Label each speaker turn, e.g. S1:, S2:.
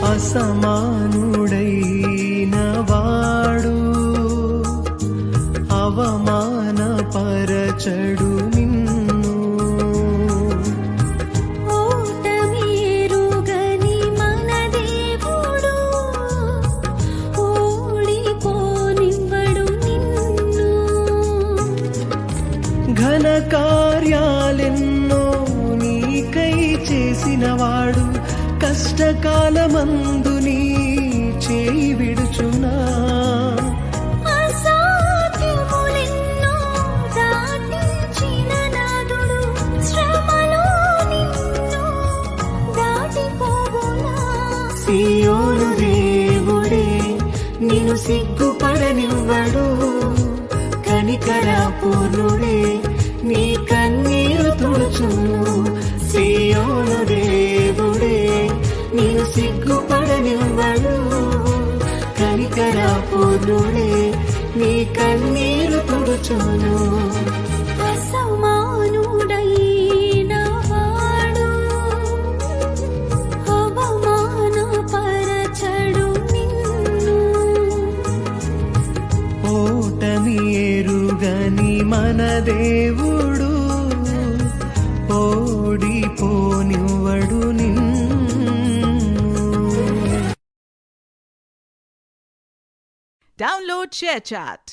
S1: అసమానుడైన వాడు అవమానపరచడు నిన్ను.
S2: ఓటమిరుగని మన దేవుడు ఓడిపోనివ్వడు నిన్ను.
S1: ఘన కార్యాలెన్నో నీకై చేసినవాడు కష్టకాలమందు నీ చేయి విడుచునా.
S2: అసాధ్యములెన్నో దాటించిన నాదుడు శ్రమలో నిన్ను దాటిపోవునా.
S1: సియోను దేవుడే నిన్ను సిగ్గుపడనివ్వడు, కనికరపూర్ణుడే నీ కన్నీరు తుడుచును. సియోను దేవుడే నిన్ను సిగ్గుపడనివ్వడు, కనికరపూర్ణుడే నీ కన్నీరు తుడుచును.
S2: అసమానుడైన వాడు అవమానపరచడు నిన్ను.
S1: ఓటమి ఎరుగని మన దేవుడు ఓడిపోనివ్వడు నిన్ను.
S3: Download ShareChat.